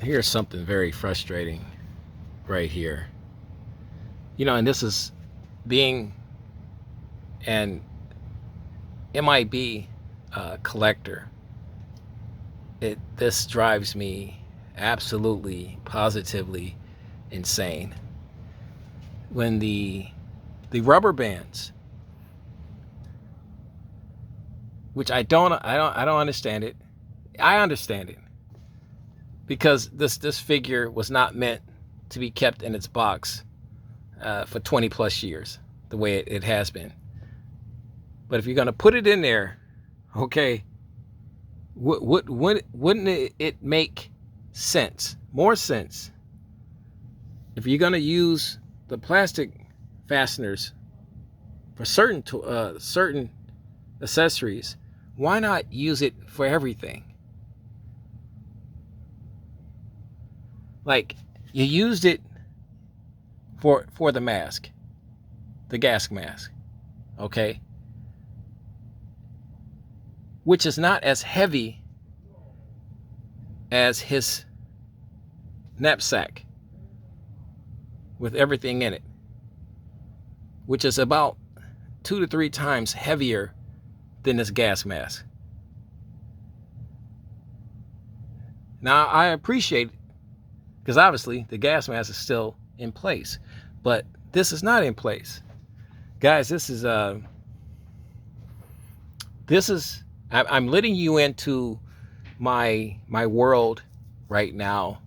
Here's something very frustrating right here. And this is being an MIB collector. This drives me absolutely, positively insane. When the rubber bands, which I don't understand it. I understand it because this figure was not meant to be kept in its box for 20 plus years, the way it has been. But if you're gonna put it in there, okay, wouldn't it make sense, more sense, if you're gonna use the plastic fasteners for certain accessories? Why not use it for everything? Like, you used it for the mask, the gas mask, okay, which is not as heavy as his knapsack with everything in it, which is about 2 to 3 times heavier than this gas mask. Now, I appreciate, because obviously the gas mask is still in place, but this is not in place, guys. I'm letting you into my world right now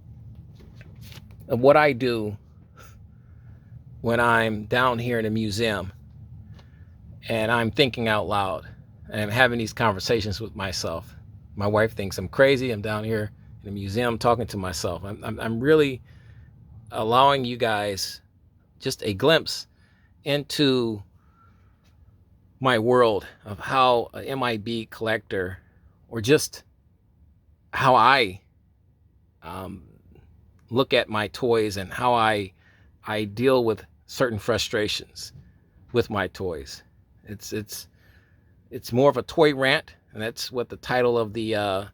of what I do when I'm down here in a museum and I'm thinking out loud and I'm having these conversations with myself. My wife thinks I'm crazy. I'm down here in a museum talking to myself. I'm really allowing you guys just a glimpse into my world of how an MIB collector, or just how I look at my toys and how I deal with certain frustrations with my toys. It's more of a toy rant, and that's what the title of the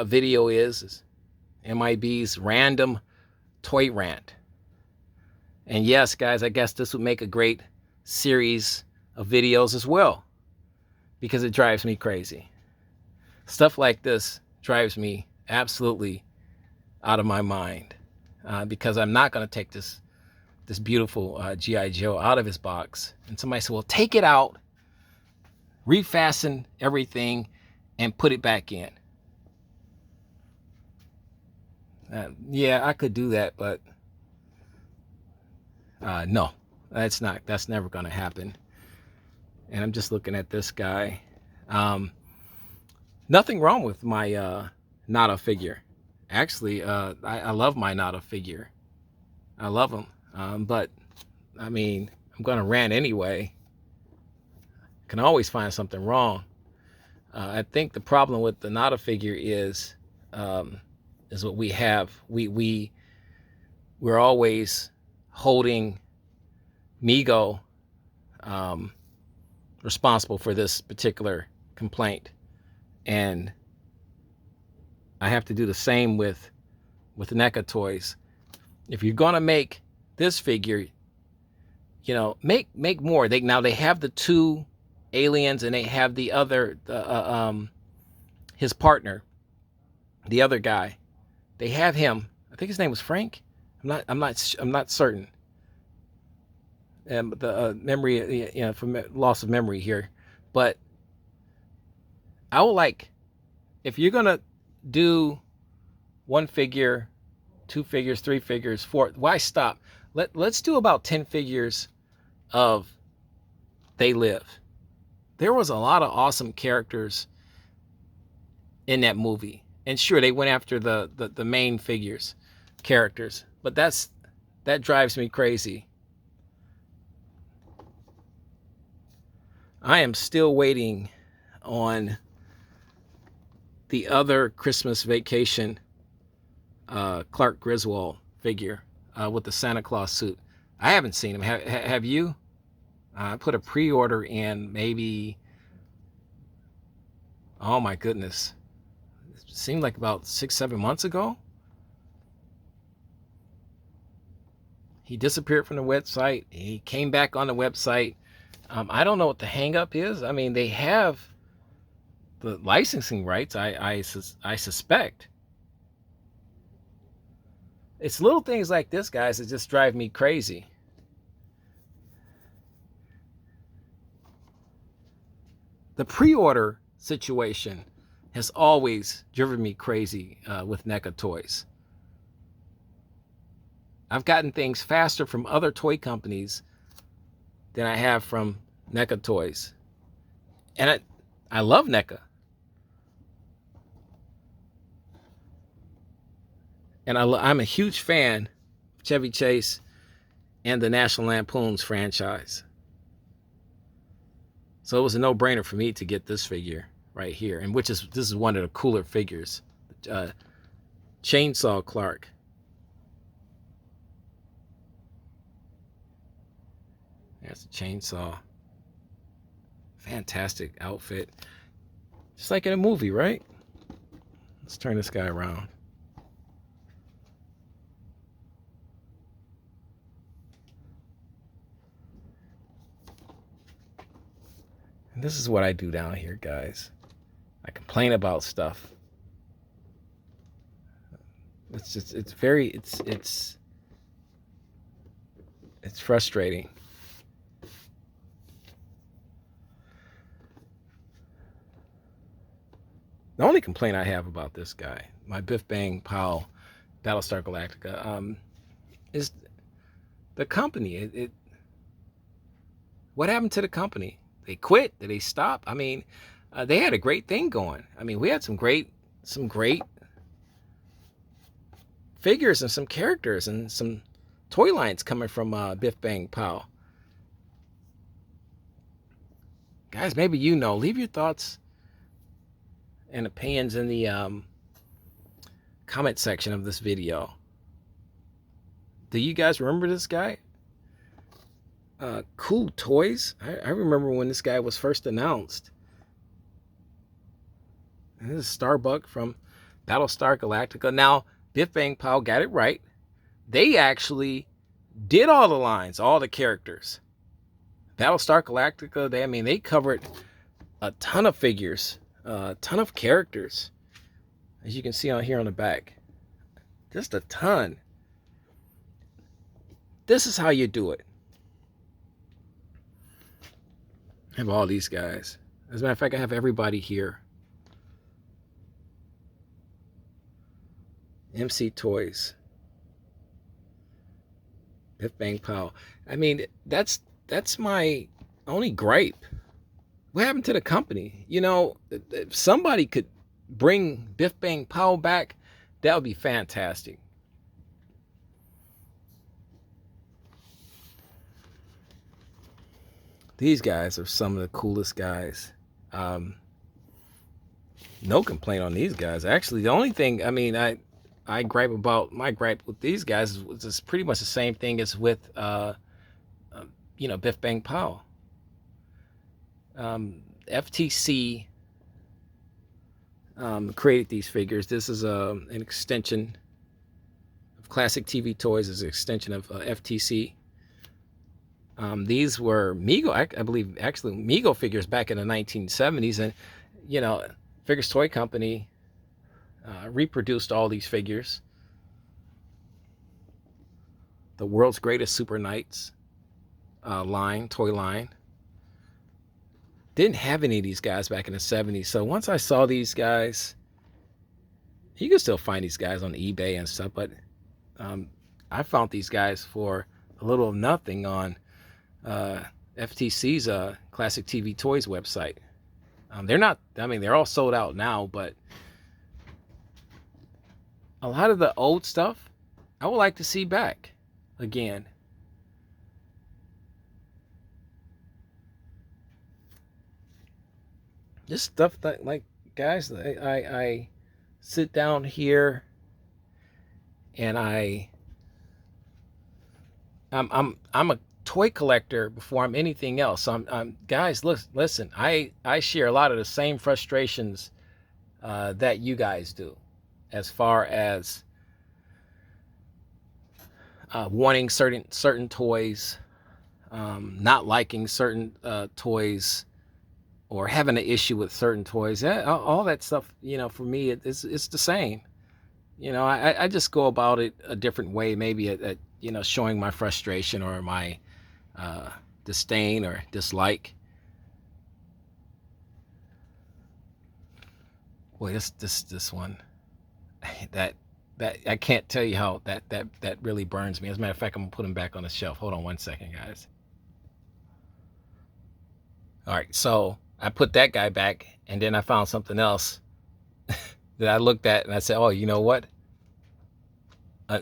video is MIB's Random Toy Rant. And yes, guys, I guess this would make a great series of videos as well, because it drives me crazy. Stuff like this drives me absolutely out of my mind, because I'm not going to take this beautiful G.I. Joe out of his box. And somebody said, well, take it out, refasten everything, and put it back in. Yeah, I could do that, but no, that's never going to happen. And I'm just looking at this guy. Nothing wrong with my Nada figure. Actually, I love my Nada figure. I love him. But I mean, I'm going to rant anyway. Can always find something wrong. I think the problem with the Nada figure is what we have. We're always holding Mego responsible for this particular complaint, and I have to do the same with NECA toys. If you're gonna make this figure, make more. They have the 2 aliens, and they have the other his partner, the other guy. They have him. I think his name was Frank. I'm not certain. And the memory, from loss of memory here. But I would like, if you're gonna do 1 figure, 2 figures, 3 figures, 4, why stop? Let's do about 10 figures of They Live. There was a lot of awesome characters in that movie. And sure, they went after the main figures, characters, but that drives me crazy. I am still waiting on the other Christmas Vacation Clark Griswold figure with the Santa Claus suit. I haven't seen him. Have you? I put a pre-order in maybe, oh my goodness, seemed like about 6-7 months ago. He disappeared from the website. He came back on the website. I don't know what the hang-up is. I mean, they have the licensing rights, I suspect. It's little things like this, guys, that just drive me crazy. The pre-order situation has always driven me crazy with NECA toys. I've gotten things faster from other toy companies than I have from NECA toys. And I love NECA. And I'm a huge fan of Chevy Chase and the National Lampoon's franchise. So it was a no-brainer for me to get this figure right here, and this is one of the cooler figures. Chainsaw Clark. That's a chainsaw. Fantastic outfit. Just like in a movie, right? Let's turn this guy around. And this is what I do down here, guys. I complain about stuff. It's just, it's frustrating. The only complaint I have about this guy, my Biff Bang Pow Battlestar Galactica, is the company. What happened to the company? They quit? Did they stop? I mean, they had a great thing going. I mean, we had some great figures and some characters and some toy lines coming from Biff Bang Pow. Guys, maybe you know. Leave your thoughts and opinions in the comment section of this video. Do you guys remember this guy? Cool toys. I remember when this guy was first announced. And this is Starbuck from Battlestar Galactica. Now, Biff Bang Pow got it right. They actually did all the lines, all the characters. Battlestar Galactica, they covered a ton of figures, a ton of characters, as you can see on here on the back. Just a ton. This is how you do it. I have all these guys. As a matter of fact, I have everybody here. MC Toys. Biff Bang Pow. I mean, that's my only gripe. What happened to the company? You know, if somebody could bring Biff Bang Pow back, that would be fantastic. These guys are some of the coolest guys. No complaint on these guys. Actually, the only thing, I gripe about, my gripe with these guys is pretty much the same thing as with, Biff Bang Pow. FTC created these figures. This is an extension of Classic TV Toys. Is an extension of FTC. These were Mego, I believe, actually Mego figures back in the 1970s, and Figures Toy Company reproduced all these figures. The World's Greatest Super Knights toy line. Didn't have any of these guys back in the 70s. So once I saw these guys, you can still find these guys on eBay and stuff, but I found these guys for a little of nothing on FTC's Classic TV Toys website. They're not, they're all sold out now, but a lot of the old stuff I would like to see back again. Just stuff that, like, guys, I sit down here and I'm a toy collector before I'm anything else. So guys, listen, I share a lot of the same frustrations that you guys do as far as wanting certain toys, not liking certain toys, or having an issue with certain toys. All that stuff, for me, it's the same. I just go about it a different way, maybe at showing my frustration or my disdain or dislike. Boy, this one, that I can't tell you how that really burns me. As a matter of fact, I'm gonna put them back on the shelf. Hold on one second, guys. All right, so I put that guy back, and then I found something else that I looked at, and I said, "Oh, you know what?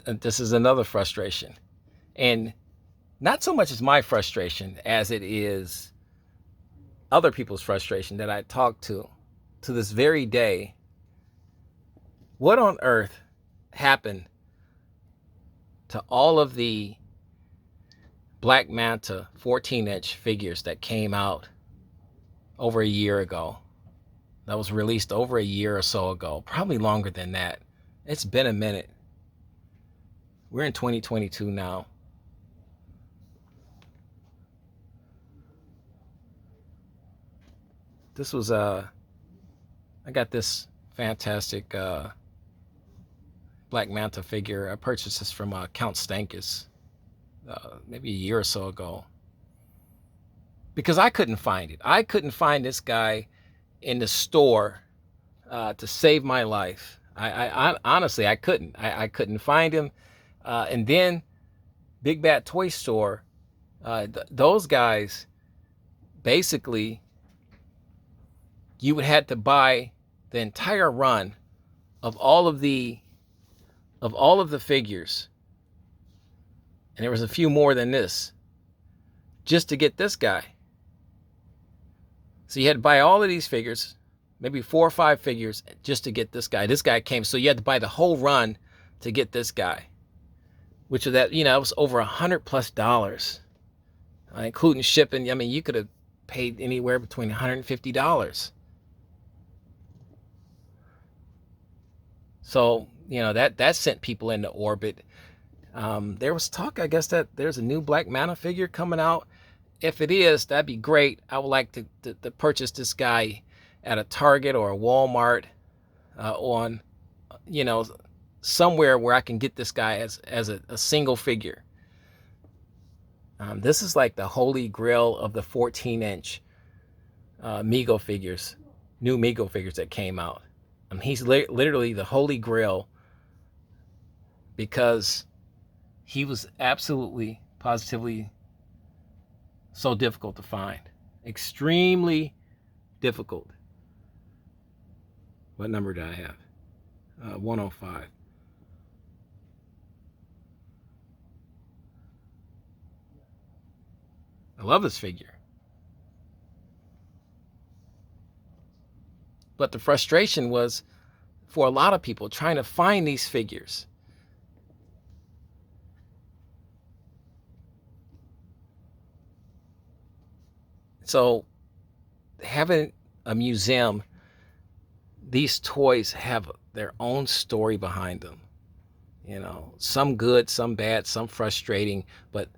This is another frustration." And not so much as my frustration as it is other people's frustration that I talk to this very day. What on earth happened to all of the Black Manta 14-inch figures that came out over a year ago? That was released over a year or so ago, probably longer than that. It's been a minute. We're in 2022 now. This was I got this fantastic Black Manta figure. I purchased this from Count Stankus maybe a year or so ago, because I couldn't find it. I couldn't find this guy in the store to save my life. I honestly, I couldn't. I couldn't find him. And then Big Bad Toy Store, those guys, basically, you would have to buy the entire run of all of the figures, and there was a few more than this, just to get this guy. So you had to buy all of these figures, maybe 4 or 5 figures, just to get this guy. This guy came, so you had to buy the whole run to get this guy, which was it was over $100+, including shipping. I mean, you could have paid anywhere between $150. So that sent people into orbit. There was talk, I guess, that there's a new Black Manta figure coming out. If it is, that'd be great. I would like to purchase this guy at a Target or a Walmart, on, somewhere where I can get this guy as a single figure. This is like the holy grail of the 14-inch Mego figures, new Mego figures that came out. He's literally the holy grail, because he was absolutely, positively so difficult to find. Extremely difficult. What number do I have? 105. I love this figure. But the frustration was, for a lot of people, trying to find these figures. So having a museum, these toys have their own story behind them. Some good, some bad, some frustrating, but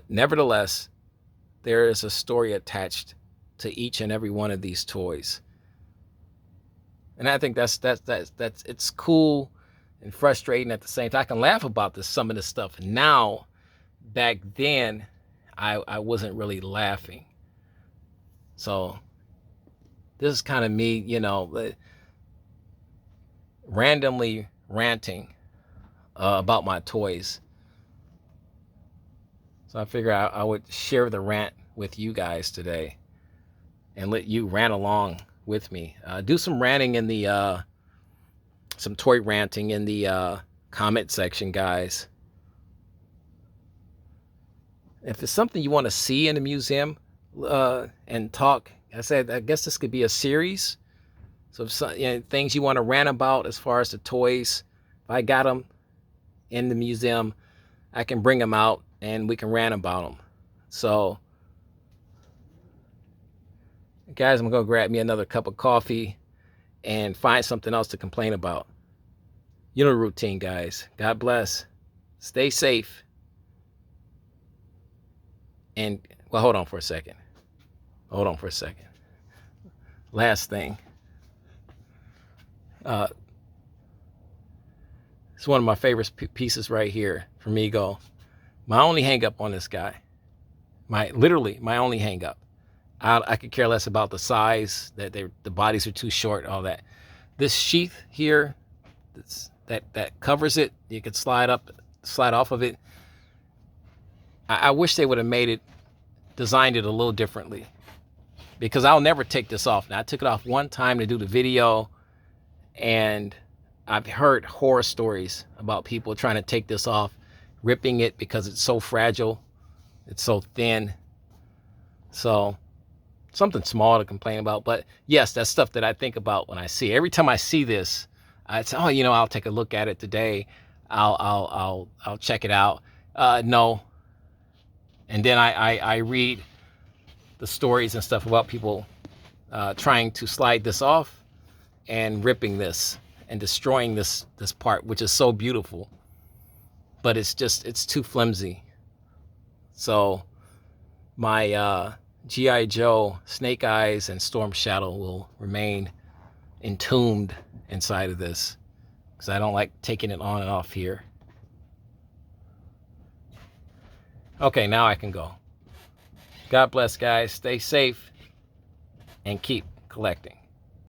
nevertheless, there is a story attached to each and every one of these toys. And I think that's it's cool and frustrating at the same time. I can laugh about some of this stuff now. Back then, I wasn't really laughing. So this is kind of me, randomly ranting about my toys. So I figure I would share the rant with you guys today, and let you rant along with me. Do some ranting in the some toy ranting in the comment section, guys. If it's something you want to see in the museum and talk, I guess this could be a series. So if things you want to rant about as far as the toys, if I got them in the museum, I can bring them out and we can rant about them. So guys, I'm gonna grab me another cup of coffee, and find something else to complain about. You know the routine, guys. God bless. Stay safe. And, well, hold on for a second. Hold on for a second. Last thing. It's one of my favorite pieces right here from Ego. My only hang up on this guy. Literally, my only hang up. I could care less about the size, that the bodies are too short, all that. This sheath here, that covers it, you could slide off of it. I wish they would have designed it a little differently, because I'll never take this off. Now, I took it off one time to do the video, and I've heard horror stories about people trying to take this off, ripping it because it's so fragile, it's so thin. So something small to complain about, but yes, that's stuff that I think about when I see it. Every time I see this, I say, oh, I'll take a look at it today. I'll check it out. No. And then I read the stories and stuff about people trying to slide this off and ripping this and destroying this part, which is so beautiful, but it's too flimsy. So my G.I. Joe, Snake Eyes, and Storm Shadow will remain entombed inside of this, because I don't like taking it on and off here. Okay, now I can go. God bless, guys. Stay safe and keep collecting.